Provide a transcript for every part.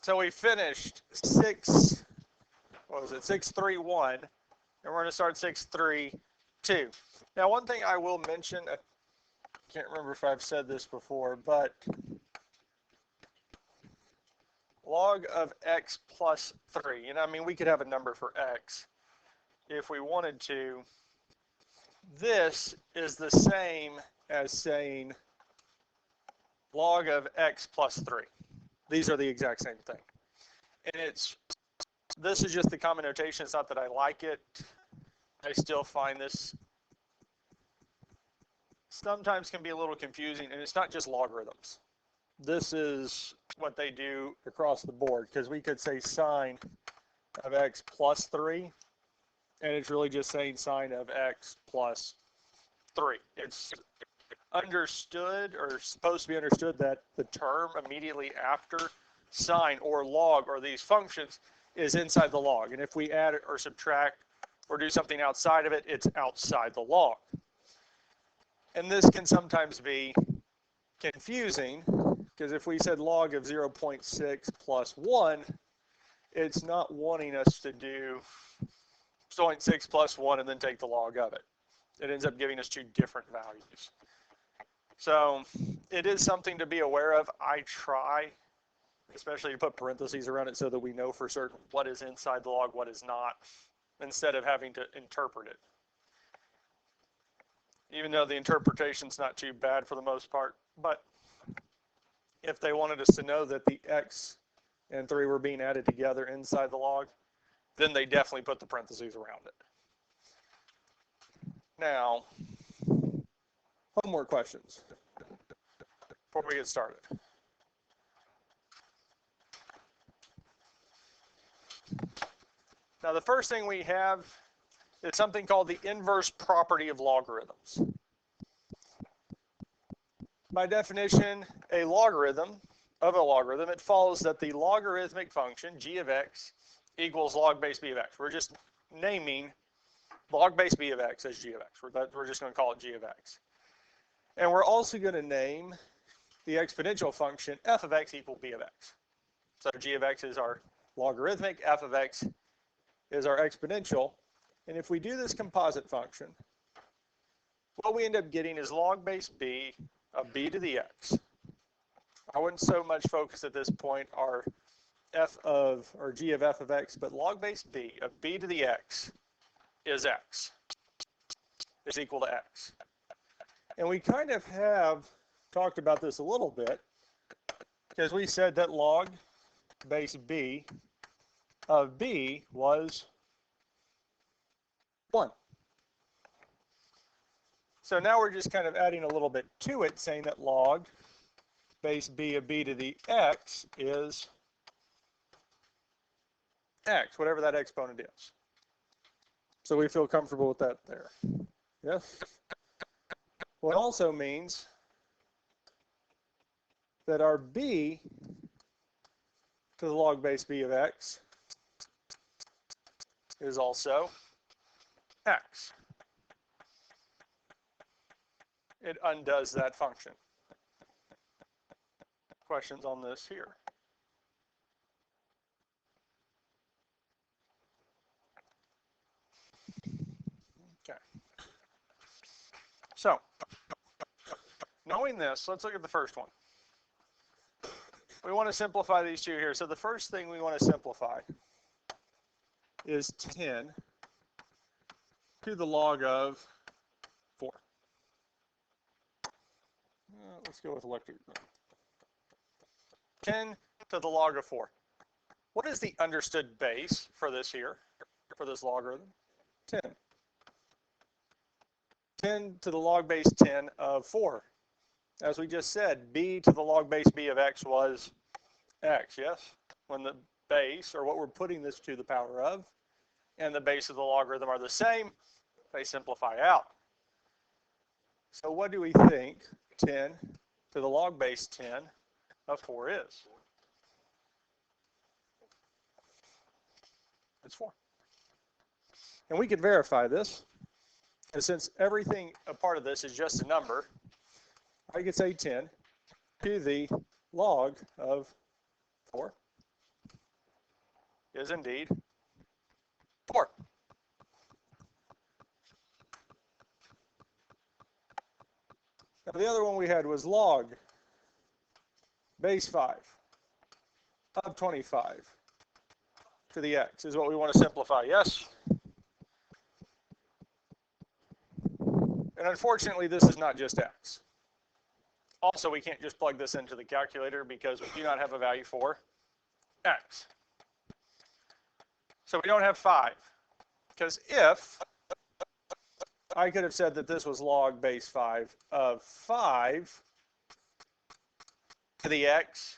So we finished 631, and we're going to start 632. Now, one thing I will mention, I can't remember if I've said this before, but log of x plus 3, and I mean, we could have a number for x if we wanted to. This is the same as saying log of x plus 3. These are the exact same thing. And this is just the common notation. It's not that I like it. I still find this sometimes can be a little confusing, and it's not just logarithms. This is what they do across the board, because we could say sine of x plus 3, and it's really just saying sine of x plus 3. It's understood, or supposed to be understood, that the term immediately after sine or log or these functions is inside the log, and if we add or subtract or do something outside of it, it's outside the log. And this can sometimes be confusing, because if we said log of 0.6 plus 1, it's not wanting us to do 0.6 plus 1 and then take the log of it. It ends up giving us two different values. So it is something to be aware of. I try, especially to put parentheses around it so that we know for certain what is inside the log, what is not, instead of having to interpret it. Even though the interpretation's not too bad for the most part, but if they wanted us to know that the x and 3 were being added together inside the log, then they definitely put the parentheses around it. Now, homework questions before we get started. Now, the first thing we have is something called the inverse property of logarithms. By definition, a logarithm of a logarithm, it follows that the logarithmic function, g of x, equals log base b of x. We're just naming log base b of x as g of x. We're just going to call it g of x. And we're also going to name the exponential function f of x equal b of x. So g of x is our logarithmic, f of x is our exponential. And if we do this composite function, what we end up getting is log base b of b to the x. I wouldn't so much focus at this point our g of f of x, but log base b of b to the x is x. Is equal to x. And we kind of have talked about this a little bit, because we said that log base b of b was 1. So now we're just kind of adding a little bit to it, saying that log base b of b to the x is x, whatever that exponent is. So we feel comfortable with that there. Yes? Well, it also means that our b to the log base b of x is also x. It undoes that function. Questions on this here? Okay. So, knowing this, let's look at the first one. We want to simplify these two here. So the first thing we want to simplify is 10 to the log of 4. Let's go with electric. 10 to the log of 4. What is the understood base for this here, for this logarithm? 10. 10 to the log base 10 of 4. As we just said, b to the log base b of x was x, yes? When the base, or what we're putting this to the power of, and the base of the logarithm are the same, they simplify out. So what do we think 10 to the log base 10 of 4 is? It's 4. And we could verify this. And since everything a part of this is just a number, I could say 10 to the log of 4 is indeed 4. Now, the other one we had was log base 5 of 25 to the x is what we want to simplify, yes? And unfortunately, this is not just x. Also, we can't just plug this into the calculator because we do not have a value for x. So we don't have 5. Because if I could have said that this was log base 5 of 5 to the x,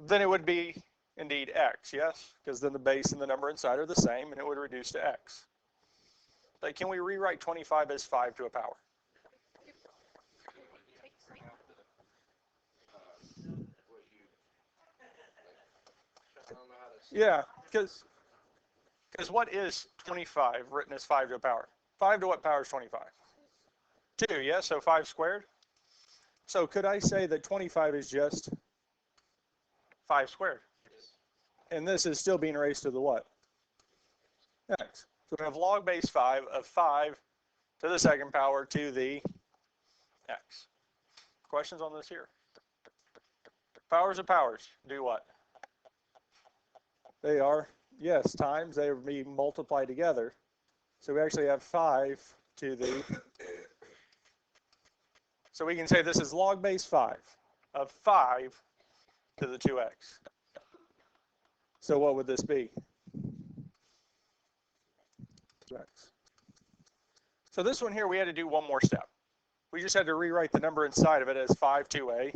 then it would be indeed x, yes? Because then the base and the number inside are the same, and it would reduce to x. But can we rewrite 25 as 5 to a power? Yeah, because what is 25 written as 5 to a power? 5 to what power is 25? 2, yeah, so 5 squared. So could I say that 25 is just 5 squared? And this is still being raised to the what? X. So we have log base 5 of 5 to the second power to the x. Questions on this here? Powers of powers do what? They are, yes, times. They will be multiplied together. So we actually have 5 to the, so we can say this is log base 5 of 5 to the 2x. So what would this be? 2x. So this one here, we had to do one more step. We just had to rewrite the number inside of it as 5 to a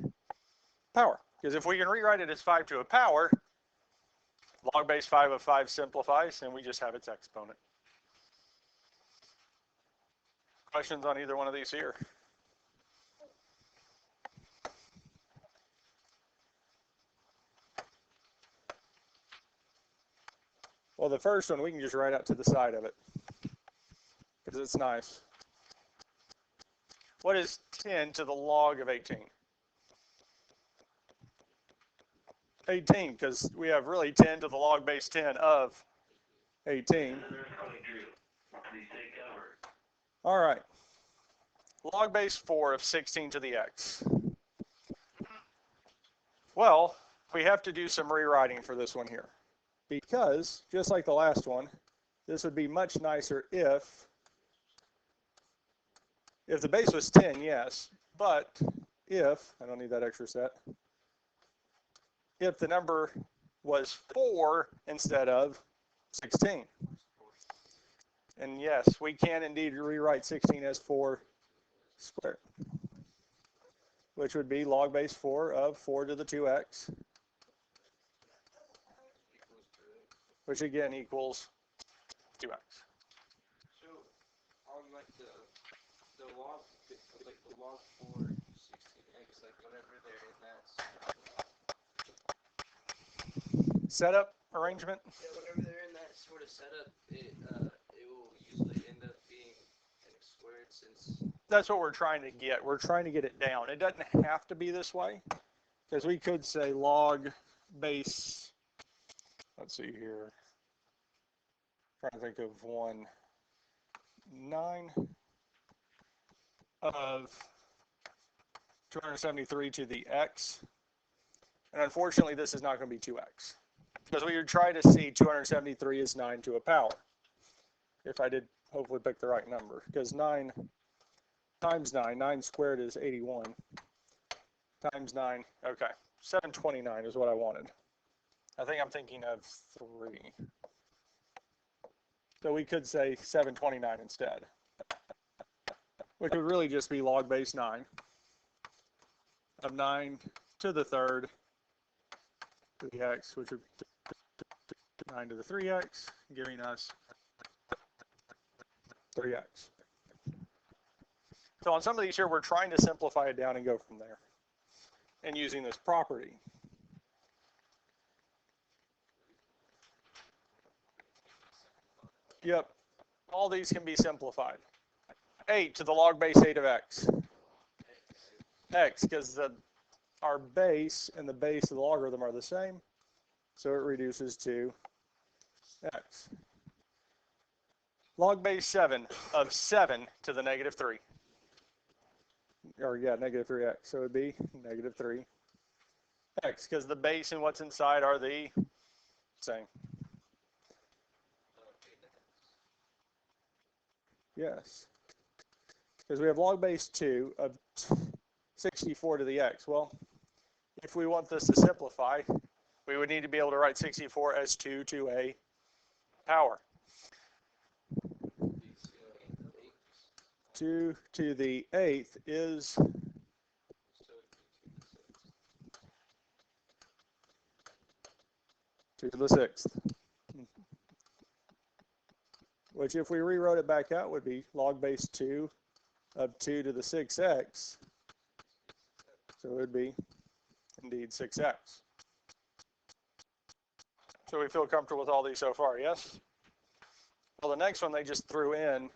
power. Because if we can rewrite it as 5 to a power, log base 5 of 5 simplifies, and we just have its exponent. Questions on either one of these here? Well, the first one we can just write out to the side of it because it's nice. What is 10 to the log of 18? 18, because we have really 10 to the log base 10 of 18. All right. Log base 4 of 16 to the x. Well, we have to do some rewriting for this one here. Because, just like the last one, this would be much nicer if the base was 10, yes, but if, I don't need that extra set, if the number was 4 instead of 16. And yes, we can indeed rewrite 16 as 4 squared, which would be log base 4 of 4 to the 2x, which again equals 2x. So on like the log, like the log 4 16x, like whatever they're in that Setup arrangement? Yeah, whenever they're in that sort of setup, it will usually end up being x squared since. That's what we're trying to get. We're trying to get it down. It doesn't have to be this way, because we could say log base, let's see here, trying to think of 9 of 273 to the x. And unfortunately, this is not going to be 2x. Because we would try to see 273 is 9 to a power. If I did hopefully pick the right number. Because 9 times 9, 9 squared is 81. Times 9, okay. 729 is what I wanted. I think I'm thinking of 3. So we could say 729 instead. Which would really just be log base 9 of 9 to the third to the x, which would be 9 to the 3x, giving us 3x. So on some of these here, we're trying to simplify it down and go from there. And using this property. Yep, all these can be simplified. 8 to the log base 8 of x. X, because our base and the base of the logarithm are the same. So it reduces to x. Log base 7 of 7 to the negative 3. Or yeah, negative 3x. So it would be negative 3x, because the base and what's inside are the same. Yes. Because we have log base 2 of 64 to the x. Well, if we want this to simplify, we would need to be able to write 64 as 2 to a power. 2 to the 8th is 2 to the 6th. Which if we rewrote it back out would be log base 2 of 2 to the 6x. So it would be indeed 6x. So we feel comfortable with all these so far, yes? Well, the next one they just threw in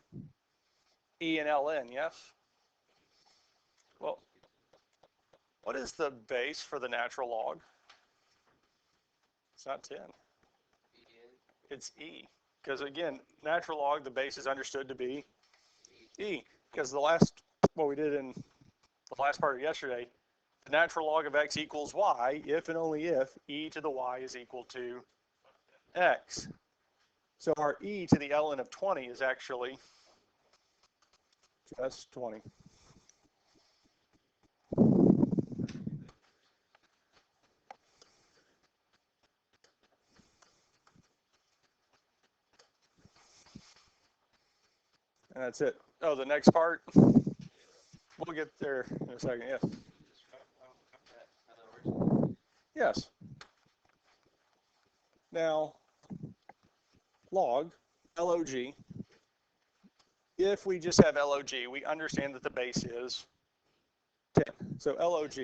E and ln, yes? Well, what is the base for the natural log? It's not 10. It's E. Because again, natural log, the base is understood to be E. Because what we did in the last part of yesterday, the natural log of x equals y if and only if e to the y is equal to x. So our e to the ln of 20 is actually just 20. And that's it. Oh, the next part? We'll get there in a second, yes. Yes. Now, log, log, if we just have log, we understand that the base is 10. So log,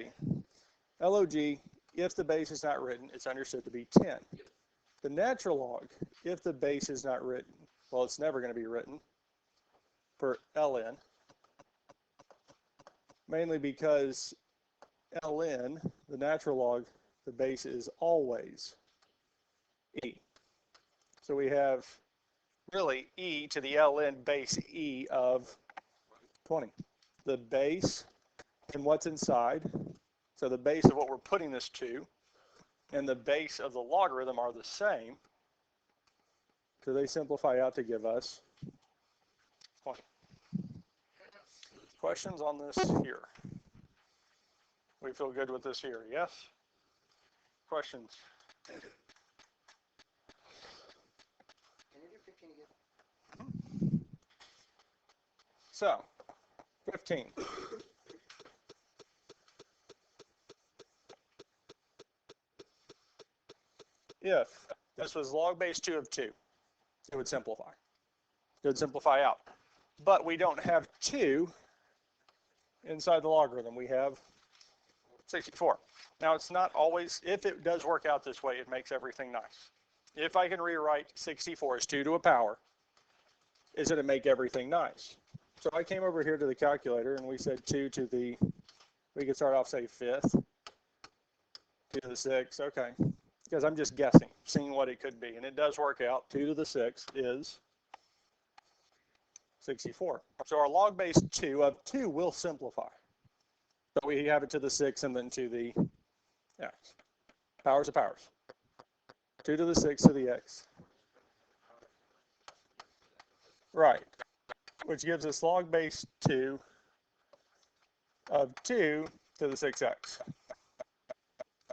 if the base is not written, it's understood to be 10. The natural log, if the base is not written, well, it's never going to be written for ln, mainly because ln, the natural log, the base is always e. So we have really e to the ln base e of 20. The base and what's inside, so the base of what we're putting this to, and the base of the logarithm are the same. So they simplify out to give us 20. Questions on this here? We feel good with this here, yes? Questions? Can you do 15 again? So, 15. If this was log base 2 of 2, it would simplify. It would simplify out. But we don't have 2 inside the logarithm. We have 64. Now, it's not always, if it does work out this way, it makes everything nice. If I can rewrite 64 as 2 to a power, is it to make everything nice? So I came over here to the calculator and we said 2 to the, we could start off, say, 5th, 2 to the 6th, okay. Because I'm just guessing, seeing what it could be. And it does work out. 2 to the 6th is 64. So our log base 2 of 2 will simplify. So we have it to the 6 and then to the x. Powers of powers. 2 to the 6 to the x. Right. Which gives us log base 2 of 2 to the 6x.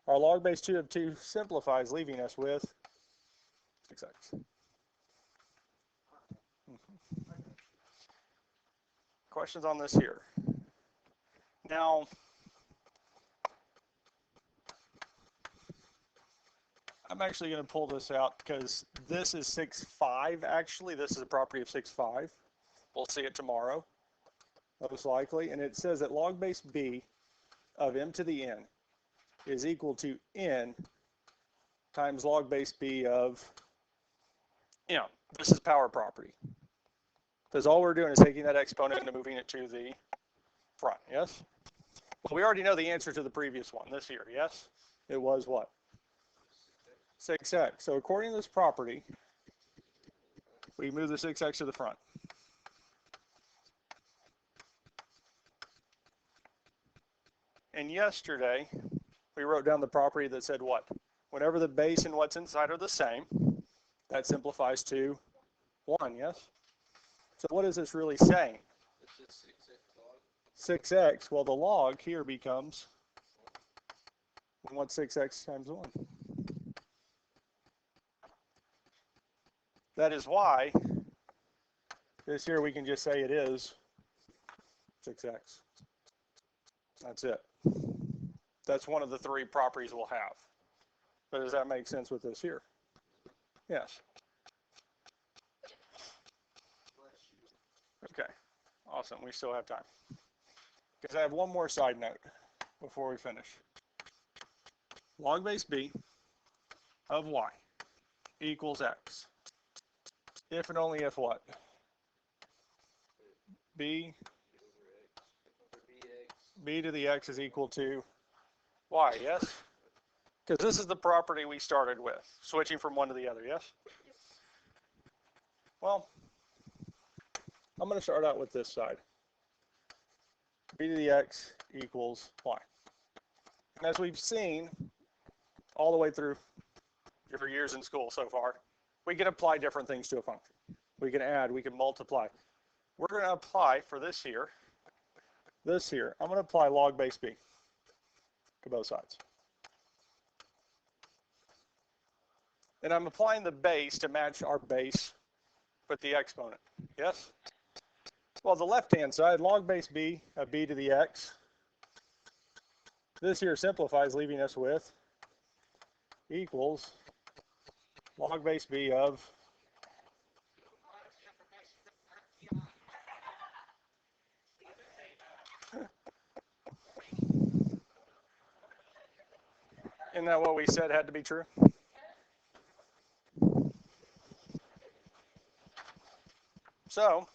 Our log base 2 of 2 simplifies, leaving us with 6x. Questions on this here? Now, I'm actually going to pull this out because this is 6.5 actually. This is a property of 6.5. We'll see it tomorrow, most likely. And it says that log base b of m to the n is equal to n times log base b of, this is power property. Because all we're doing is taking that exponent and moving it to the front, yes? Well, we already know the answer to the previous one, this here, yes? It was what? 6x. So according to this property, We move the 6x to the front. And yesterday, we wrote down the property that said what? Whenever the base and what's inside are the same, that simplifies to 1, yes? So what is this really saying? It's just 6x log. 6x, well, the log here becomes, what's 6x times 1? That is why this here we can just say it is 6x. That's it. That's one of the 3 properties we'll have. But does that make sense with this here? Yes. Okay, awesome. We still have time. Because I have one more side note before we finish. Log base b of y equals x. If and only if what? b to the x is equal to y, yes? Because this is the property we started with, switching from one to the other, yes? Well, I'm going to start out with this side. B to the x equals y. And as we've seen all the way through your years in school so far, we can apply different things to a function. We can add, we can multiply. We're going to apply for this here, I'm going to apply log base b to both sides. And I'm applying the base to match our base with the exponent, yes? Well, the left-hand side, log base b of b to the x, this here simplifies, leaving us with equals log base b of isn't that what we said had to be true? So,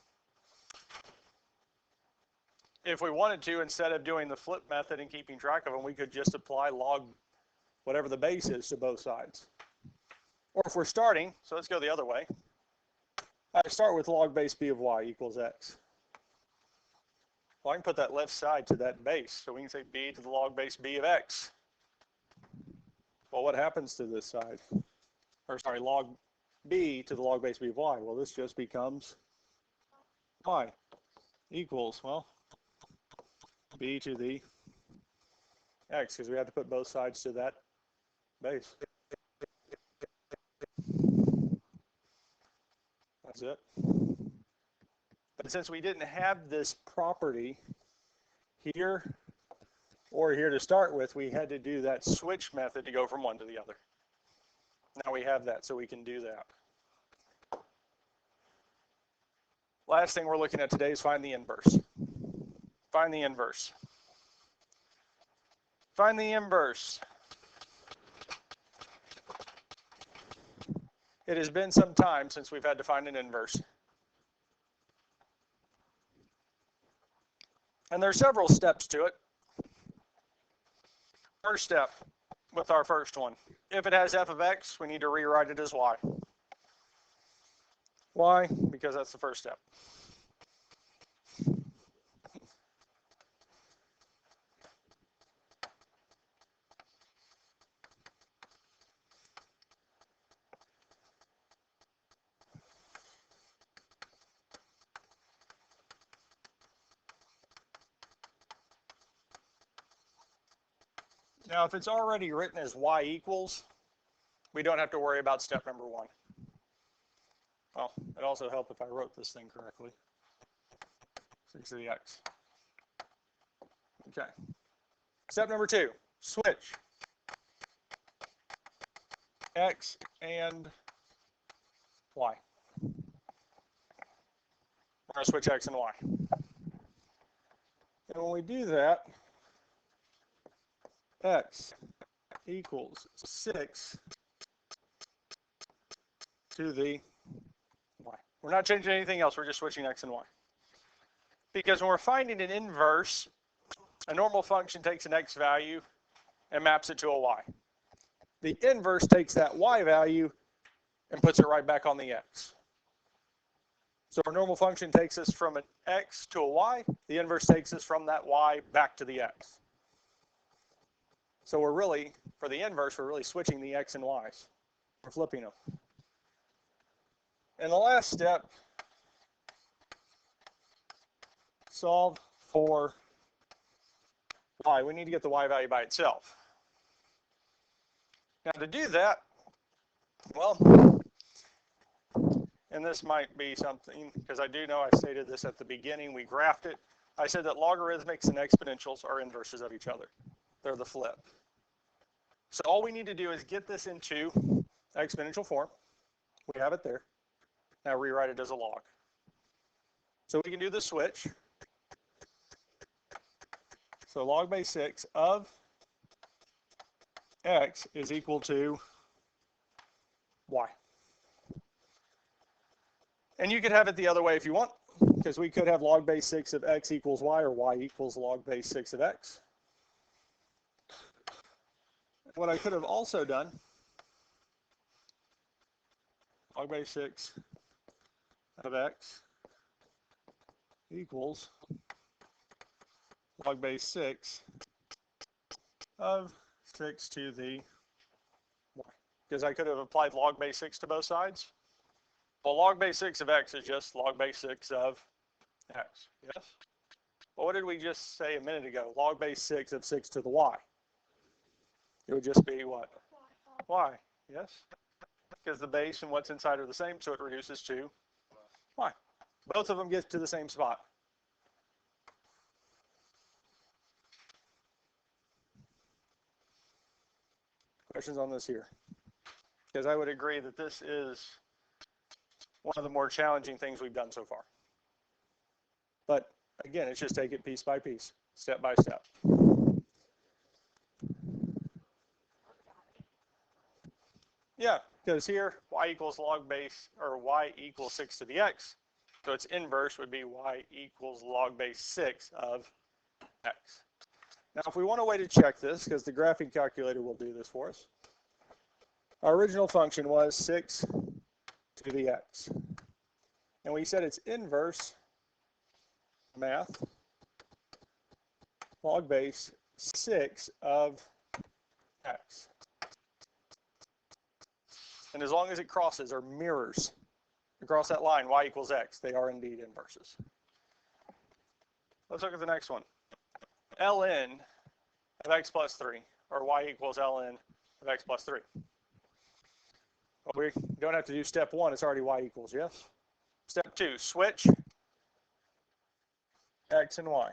if we wanted to, instead of doing the flip method and keeping track of them, we could just apply log whatever the base is to both sides. Or if we're starting, so let's go the other way. I start with log base b of y equals x. Well, I can put that left side to that base, so we can say b to the log base b of x. Well, what happens to this side? Or sorry, log b to the log base b of y. Well, this just becomes y equals, well, b to the x, because we have to put both sides to that base. That's it. But since we didn't have this property here or here to start with, we had to do that switch method to go from one to the other. Now we have that, so we can do that. Last thing we're looking at today is find the inverse. Find the inverse. Find the inverse. It has been some time since we've had to find an inverse. And there are several steps to it. First step with our first one. If it has f of x, we need to rewrite it as y. Why? Because that's the first step. Now, if it's already written as y equals, we don't have to worry about step number 1. Well, it'd also help if I wrote this thing correctly. 6 to the x. Okay. Step number 2, switch x and y. We're going to switch x and y. And when we do that, x equals 6 to the y. We're not changing anything else, we're just switching x and y. Because when we're finding an inverse, a normal function takes an x value and maps it to a y. The inverse takes that y value and puts it right back on the x. So our normal function takes us from an x to a y. The inverse takes us from that y back to the x. So we're really, for the inverse, we're really switching the x and y's. We're flipping them. And the last step, solve for y. We need to get the y value by itself. Now to do that, well, and this might be something, because I do know I stated this at the beginning, we graphed it. I said that logarithmics and exponentials are inverses of each other. They're the flip. So all we need to do is get this into exponential form. We have it there. Now rewrite it as a log. So we can do the switch. So log base 6 of x is equal to y. And you could have it the other way if you want, because we could have log base 6 of x equals y, or y equals log base 6 of x. What I could have also done, log base 6 of x equals log base 6 of 6 to the y. Because I could have applied log base 6 to both sides. Well, log base 6 of x is just log base 6 of x, yes? Well, what did we just say a minute ago? Log base 6 of 6 to the y. It would just be what? Y, yes? Because the base and what's inside are the same, so it reduces to y. Both of them get to the same spot. Questions on this here? Because I would agree that this is one of the more challenging things we've done so far. But again, it's just take it piece by piece, step by step. Yeah, because here y equals log base, or y equals 6 to the x. So its inverse would be y equals log base 6 of x. Now, if we want a way to check this, because the graphing calculator will do this for us, our original function was 6 to the x. And we said its inverse, math, log base 6 of x. And as long as it crosses or mirrors across that line, y equals x, they are indeed inverses. Let's look at the next one. ln of x plus 3, or y equals ln of x plus 3. Well, we don't have to do step 1, it's already y equals, yes? Step 2, switch x and y.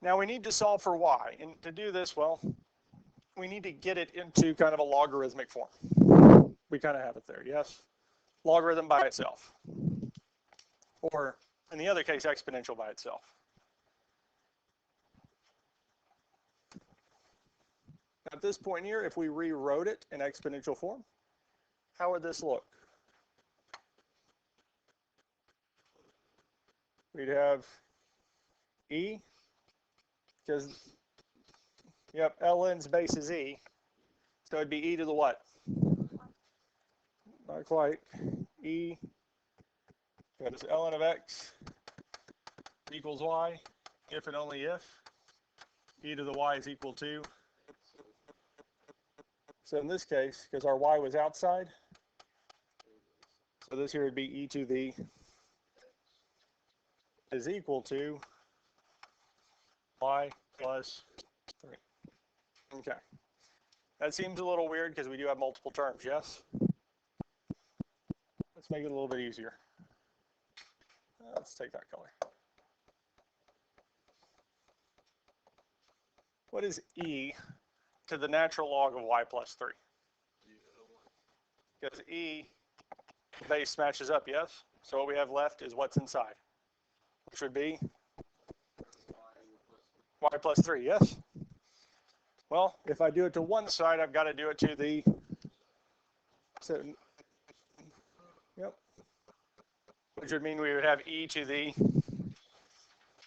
Now we need to solve for y, and to do this, well, we need to get it into kind of a logarithmic form. We kind of have it there, yes? Logarithm by itself. Or, in the other case, exponential by itself. At this point here, if we rewrote it in exponential form, how would this look? We'd have e, because, yep, ln's base is e, so it'd be e to the what? Not quite. E, that is ln of x equals y, if and only if e to the y is equal to. So in this case, because our y was outside, so this here would be e to the is equal to y plus 3. Okay. That seems a little weird because we do have multiple terms, yes? Let's make it a little bit easier. Let's take that color. What is e to the natural log of y plus 3? Because e base matches up, yes? So what we have left is what's inside, which would be y plus 3, yes? Well, if I do it to one side, I've got to do it to the, so, yep, which would mean we would have e to the,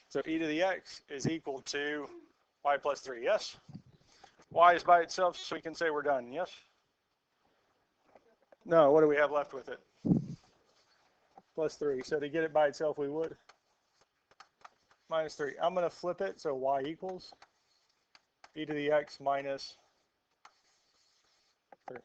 so e to the x is equal to y plus 3, yes? Y is by itself, so we can say we're done, yes? No, what do we have left with it? Plus 3. So to get it by itself, we would minus 3. I'm going to flip it, so y equals e to the x minus 3.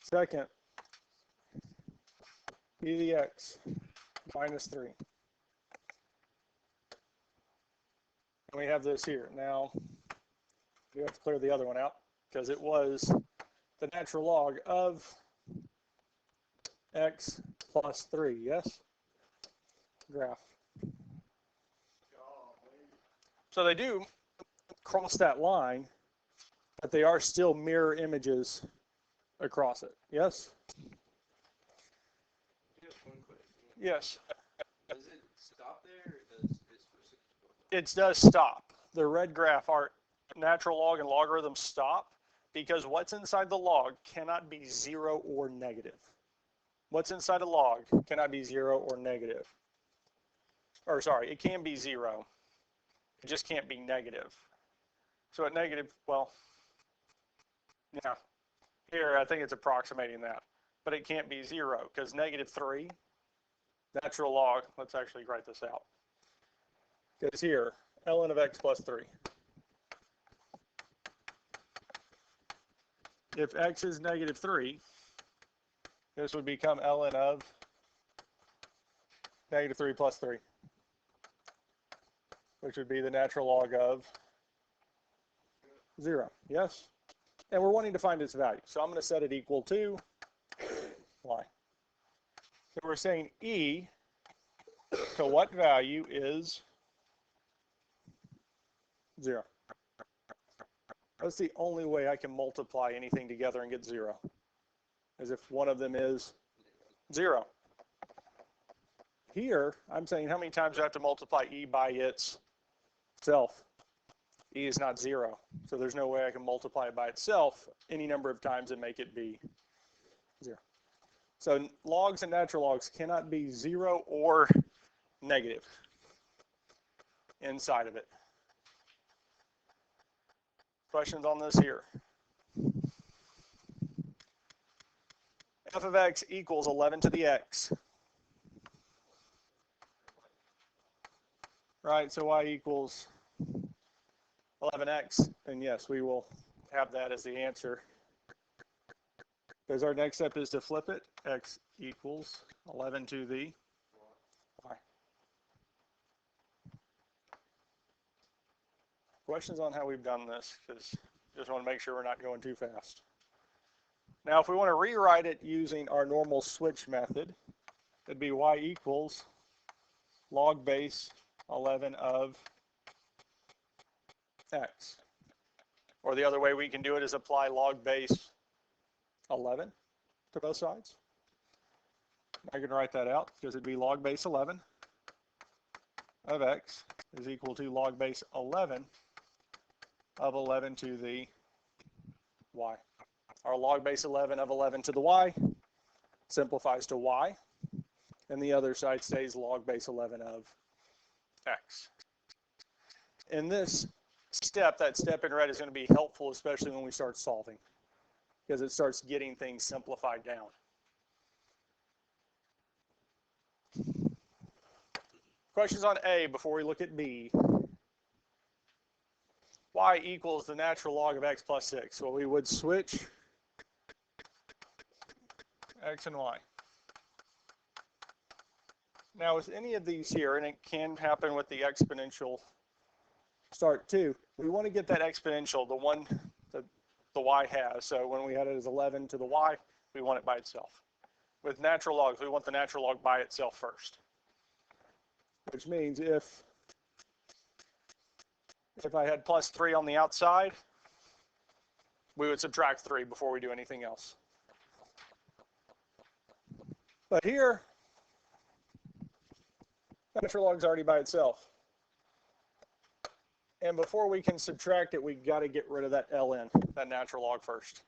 Second, e to the x minus 3. And we have this here. Now, we have to clear the other one out because it was the natural log of x plus 3, yes? Graph. So they do cross that line, but they are still mirror images across it, yes? Just one question. Yes. Does it stop there, or does it switch to It does stop. The red graph, our natural log and logarithm stop because what's inside the log cannot be 0 or negative. What's inside a log cannot be 0 or negative. Or sorry, it can be 0. It just can't be negative. So at negative, well, yeah, here I think it's approximating that. But it can't be 0 because negative 3, natural log, let's actually write this out. Because here, ln of x plus 3. If x is negative 3, this would become ln of negative 3 plus 3, which would be the natural log of 0, yes? And we're wanting to find its value. So I'm going to set it equal to y. So we're saying e to what value is 0. That's the only way I can multiply anything together and get 0, is if one of them is 0. Here, I'm saying how many times do I have to multiply e by itself? E is not 0, so there's no way I can multiply it by itself any number of times and make it be 0. So logs and natural logs cannot be 0 or negative inside of it. Questions on this here? F of x equals 11 to the x. Right, so y equals 11x, and yes, we will have that as the answer. Because our next step is to flip it. X equals 11 to the y. Questions on how we've done this, because just want to make sure we're not going too fast. Now, if we want to rewrite it using our normal switch method, it'd be y equals log base 11 of x. Or the other way we can do it is apply log base 11 to both sides. I can write that out because it'd be log base 11 of x is equal to log base 11 of 11 to the y. Our log base 11 of 11 to the y simplifies to y, and the other side stays log base 11 of x. In this step, that step in red is going to be helpful, especially when we start solving, because it starts getting things simplified down. Questions on A before we look at B. Y equals the natural log of x plus 6. Well, we would switch x and y. Now, with any of these here, and it can happen with the exponential start too, we want to get that exponential, the one that the y has. So when we had it as 11 to the y, we want it by itself. With natural logs, we want the natural log by itself first. Which means if I had plus 3 on the outside, we would subtract 3 before we do anything else. But here, natural log's already by itself. And before we can subtract it, we've got to get rid of that ln, that natural log first.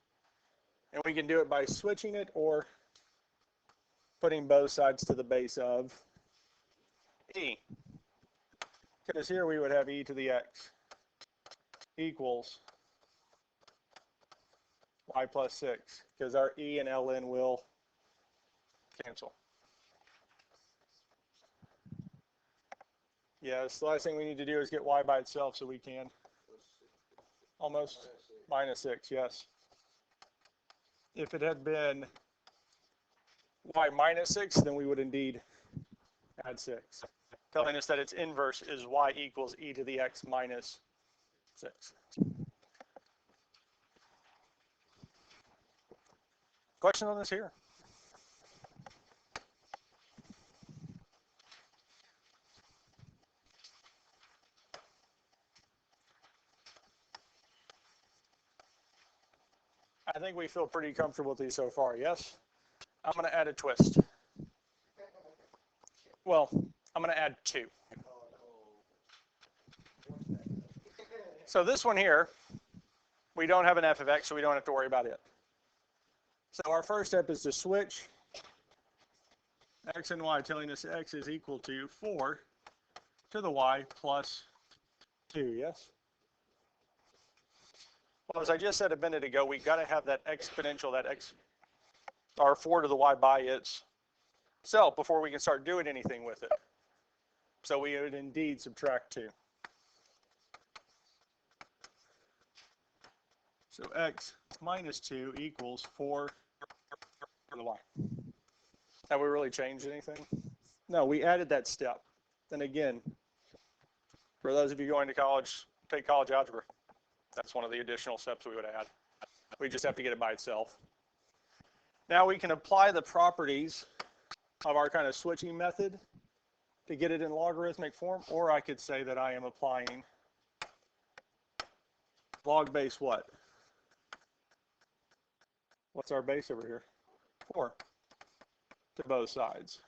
And we can do it by switching it or putting both sides to the base of e. Because here we would have e to the x equals y plus 6, because our e and ln will cancel. Yes, the last thing we need to do is get y by itself so we can. Almost minus 6, yes. If it had been y minus 6, then we would indeed add 6, telling us that its inverse is y equals e to the x minus 6. Question on this here? I think we feel pretty comfortable with these so far, yes? I'm going to add a twist. Well, I'm going to add 2. So this one here, we don't have an f of x, so we don't have to worry about it. So our first step is to switch x and y, telling us x is equal to 4 to the y plus 2, yes? Well, as I just said a minute ago, we've got to have that exponential, that x, or 4 to the y by itself before we can start doing anything with it. So we would indeed subtract 2. So x minus 2 equals 4 to the y. Have we really changed anything? No, we added that step. Then again, for those of you going to college, take college algebra. That's one of the additional steps we would add. We just have to get it by itself. Now we can apply the properties of our kind of switching method to get it in logarithmic form, or I could say that I am applying log base what? What's our base over here? 4 to both sides.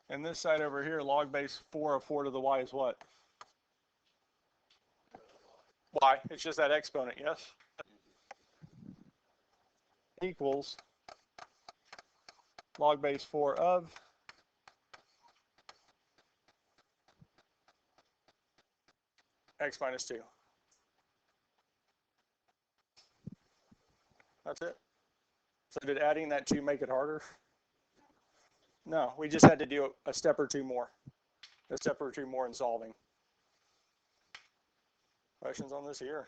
And this side over here, log base 4 of 4 to the y is what? Y. It's just that exponent, yes? Equals log base 4 of x minus 2. That's it. So did adding that 2 make it harder? No, we just had to do a step or two more. A step or two more in solving. Questions on this here?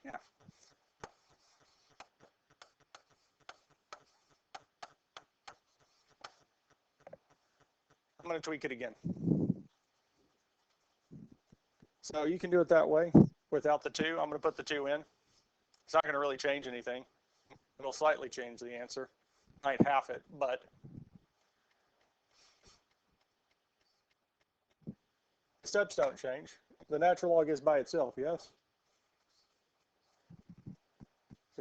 Yeah. I'm going to tweak it again. So you can do it that way without the 2. I'm going to put the 2 in. It's not going to really change anything. It'll slightly change the answer. Might half it, but steps don't change. The natural log is by itself, yes?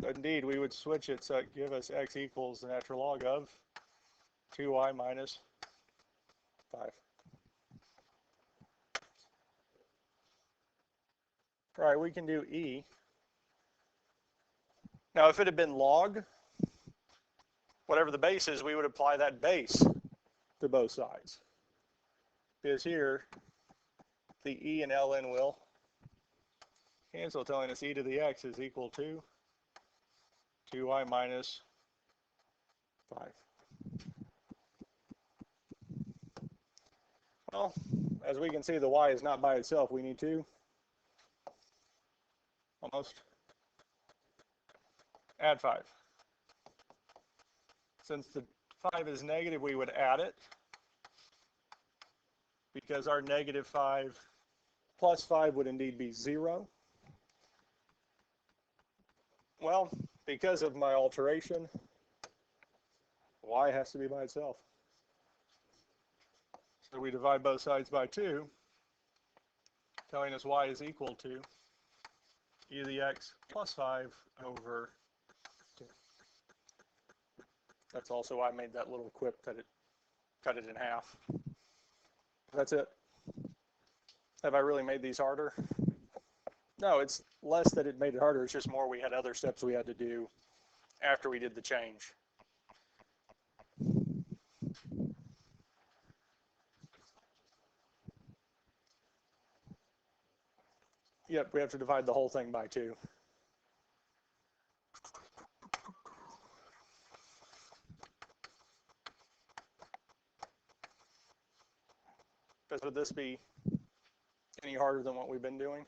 So indeed, we would switch it so it give us x equals the natural log of 2y minus 5. All right, we can do e. Now, if it had been log, whatever the base is, we would apply that base to both sides. Because here, the e and ln will cancel, telling us e to the x is equal to 2y minus 5. Well, as we can see, the y is not by itself. We need to almost add 5. Since the 5 is negative, we would add it, because our negative 5 plus 5 would indeed be 0. Well, because of my alteration, y has to be by itself. So we divide both sides by 2, telling us y is equal to e to the x plus 5 over 2. That's also why I made that little quip that it cut it in half. That's it. Have I really made these harder? No, it's less that it made it harder. It's just more we had other steps we had to do after we did the change. Yep, we have to divide the whole thing by 2. Because would this be any harder than what we've been doing?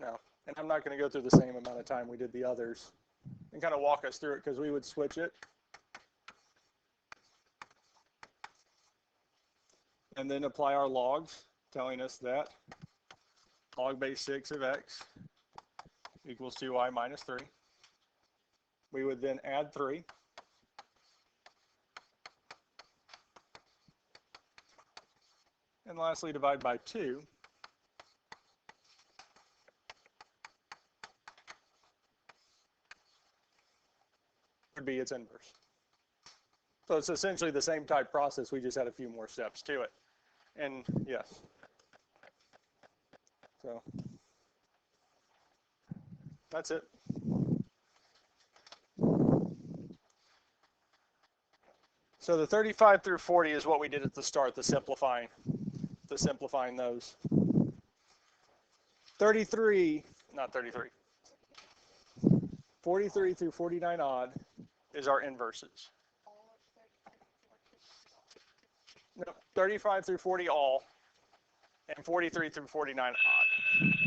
No. And I'm not going to go through the same amount of time we did the others and kind of walk us through it, because we would switch it. And then apply our logs, telling us that log base 6 of x equals 2y minus 3. We would then add 3. And lastly, divide by 2. Would be its inverse. So it's essentially the same type process, we just had a few more steps to it. And yes. So that's it. So the 35 through 40 is what we did at the start, the simplifying those. 43, not 33, 43 through 49 odd is our inverses. No, 35 through 40 all, and 43 through 49 odd.